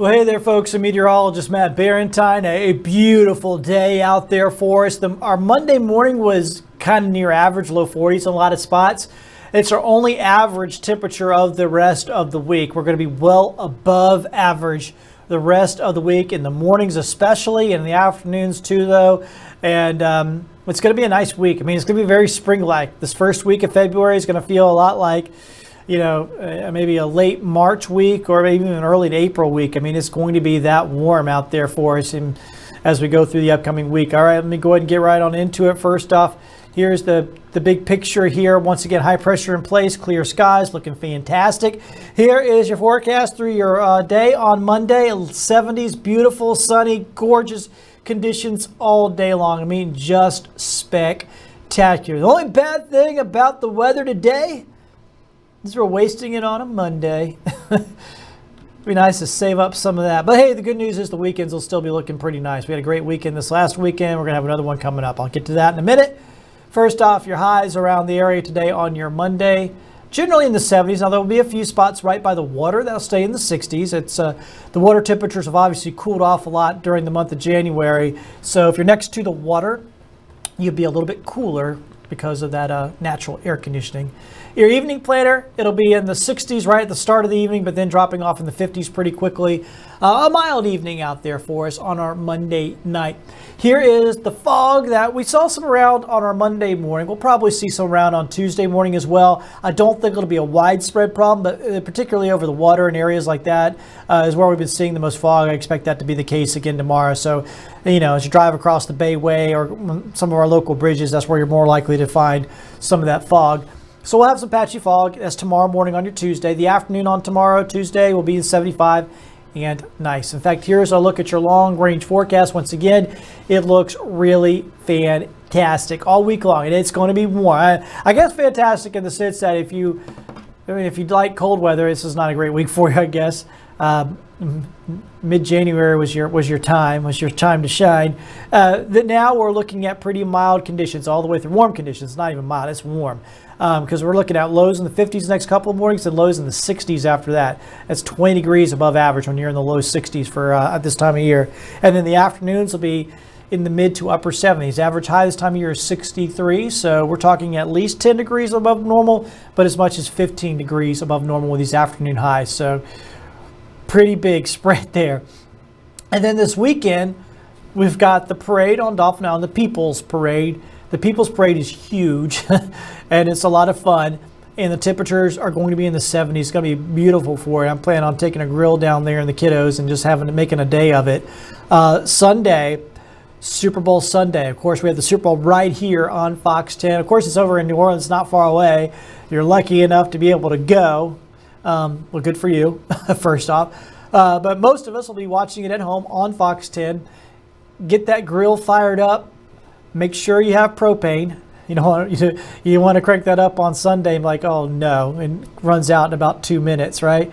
Well, hey there, folks. I'm meteorologist Matt Barentine. A beautiful day out there for us. Our Monday morning was kind of near average, low 40s in a lot of spots. It's our only average temperature of the rest of the week. We're going to be well above average the rest of the week, in the mornings especially, and in the afternoons too, though. And it's going to be a nice week. I mean, it's going to be very spring-like. This first week of February is going to feel a lot like, maybe a late March week or maybe even an early April week. I mean, it's going to be that warm out there for us as we go through the upcoming week. All right, let me go ahead and get right on into it. First off, here's the big picture here. Once again, high pressure in place, clear skies, looking fantastic. Here is your forecast through your day on Monday. 70s, beautiful, sunny, gorgeous conditions all day long. I mean, just spectacular. The only bad thing about the weather today is we're wasting it on a Monday. It'd be nice to save up some of that. But hey, the good news is the weekends will still be looking pretty nice. We had a great weekend this last weekend. We're going to have another one coming up. I'll get to that in a minute. First off, your highs around the area today on your Monday, generally in the 70s. Now, there will be a few spots right by the water that'll stay in the 60s. It's the water temperatures have obviously cooled off a lot during the month of January. So if you're next to the water, you'll be a little bit cooler because of that natural air conditioning. Your evening planner, it'll be in the 60s right at the start of the evening, but then dropping off in the 50s pretty quickly. A mild evening out there for us on our Monday night. Here is the fog that we saw some around on our Monday morning. We'll probably see some around on Tuesday morning as well. I don't think it'll be a widespread problem, but particularly over the water and areas like that is where we've been seeing the most fog. I expect that to be the case again tomorrow. So, as you drive across the Bayway or some of our local bridges, that's where you're more likely to find some of that fog. So we'll have some patchy fog. That's tomorrow morning on your Tuesday. The afternoon on tomorrow, Tuesday, will be in 75 and nice. In fact, here's a look at your long-range forecast. Once again, it looks really fantastic all week long, and it's going to be warm. I guess fantastic in the sense that if you like cold weather, this is not a great week for you, I guess. Mid-January was your time to shine. That now we're looking at pretty mild conditions all the way through. Warm conditions, not even mild, it's warm. Because we're looking at lows in the 50s the next couple of mornings and lows in the 60s after that. That's 20 degrees above average when you're in the low 60s for at this time of year. And then the afternoons will be in the mid to upper 70s. Average high this time of year is 63, so we're talking at least 10 degrees above normal, but as much as 15 degrees above normal with these afternoon highs. So pretty big spread there. And then this weekend, we've got the parade on Dolphin Island, the People's Parade. The People's Parade is huge, and it's a lot of fun. And the temperatures are going to be in the 70s. It's going to be beautiful for it. I'm planning on taking a grill down there in the kiddos and just making a day of it. Sunday, Super Bowl Sunday. Of course, we have the Super Bowl right here on Fox 10. Of course, it's over in New Orleans, not far away. You're lucky enough to be able to go. Well, good for you, first off. But most of us will be watching it at home on Fox 10. Get that grill fired up. Make sure you have propane. You want to crank that up on Sunday and be like, oh no, and runs out in about 2 minutes, right?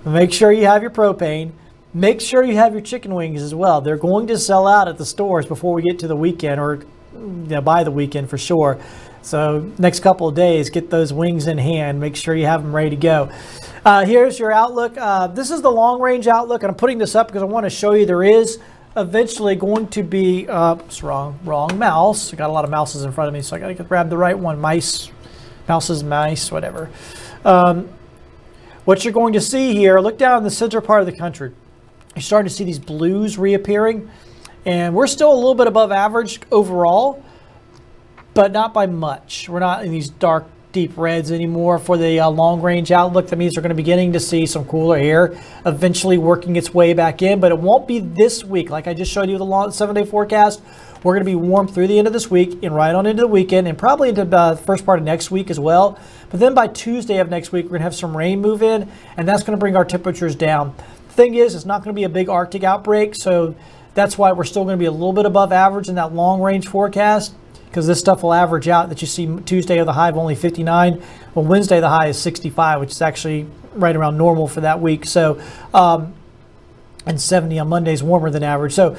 Make sure you have your propane. Make sure you have your chicken wings as well. They're going to sell out at the stores before we get to the weekend, or by the weekend for sure. So next couple of days, get those wings in hand. Make sure you have them ready to go. Here's your outlook. This is the long range outlook, and I'm putting this up because I want to show you there is eventually going to be, wrong mouse. I got a lot of mouses in front of me, so I got to grab the right one. Mice, whatever. What you're going to see here, look down in the center part of the country. You're starting to see these blues reappearing, and we're still a little bit above average overall, but not by much. We're not in these dark, deep reds anymore for the long-range outlook. That means we're going to be beginning to see some cooler air eventually working its way back in, but it won't be this week. Like I just showed you the 7-day forecast, we're going to be warm through the end of this week and right on into the weekend and probably into the first part of next week as well. But then by Tuesday of next week, we're going to have some rain move in, and that's going to bring our temperatures down. The thing is, it's not going to be a big Arctic outbreak, so that's why we're still going to be a little bit above average in that long-range forecast, because this stuff will average out that you see Tuesday of the high of only 59. Well, Wednesday the high is 65, which is actually right around normal for that week. So, and 70 on Monday is warmer than average. So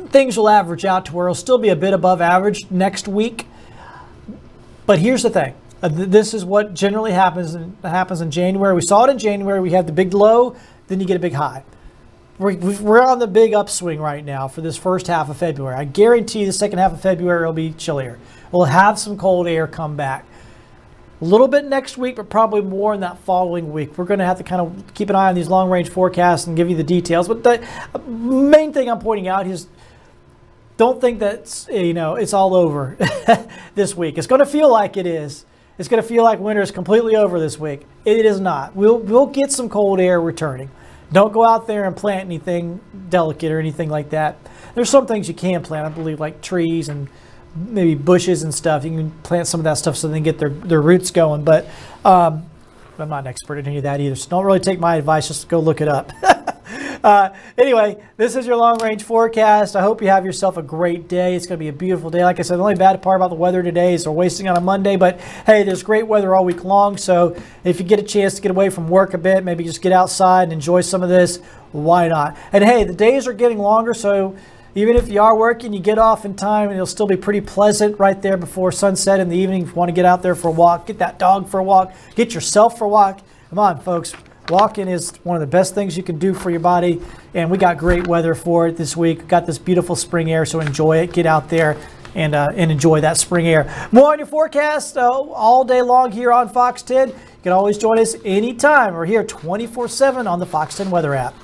things will average out to where it'll still be a bit above average next week. But here's the thing. This is what generally happens in January. We saw it in January. We had the big low, then you get a big high. we're on the big upswing right now for this first half of February. I guarantee the second half of February will be chillier. We'll have some cold air come back. A little bit next week, but probably more in that following week. We're going to have to kind of keep an eye on these long-range forecasts and give you the details. But the main thing I'm pointing out is don't think that it's all over this week. It's going to feel like it is. It's going to feel like winter is completely over this week. It is not. We'll get some cold air returning. Don't go out there and plant anything delicate or anything like that. There's some things you can plant, I believe, like trees and maybe bushes and stuff. You can plant some of that stuff so they can get their roots going. But I'm not an expert in any of that either, so don't really take my advice. Just go look it up. Anyway, this is your long-range forecast. I hope you have yourself a great day. It's going to be a beautiful day. Like I said, the only bad part about the weather today is we're wasting on a Monday. But, hey, there's great weather all week long. So if you get a chance to get away from work a bit, maybe just get outside and enjoy some of this, why not? And, hey, the days are getting longer, so even if you are working, you get off in time, and it'll still be pretty pleasant right there before sunset in the evening. If you want to get out there for a walk, get that dog for a walk, get yourself for a walk. Come on, folks. Walking is one of the best things you can do for your body, and we got great weather for it this week. Got this beautiful spring air, so enjoy it. Get out there and enjoy that spring air. More on your forecast all day long here on Fox 10. You can always join us anytime. We're here 24/7 on the Fox 10 weather app.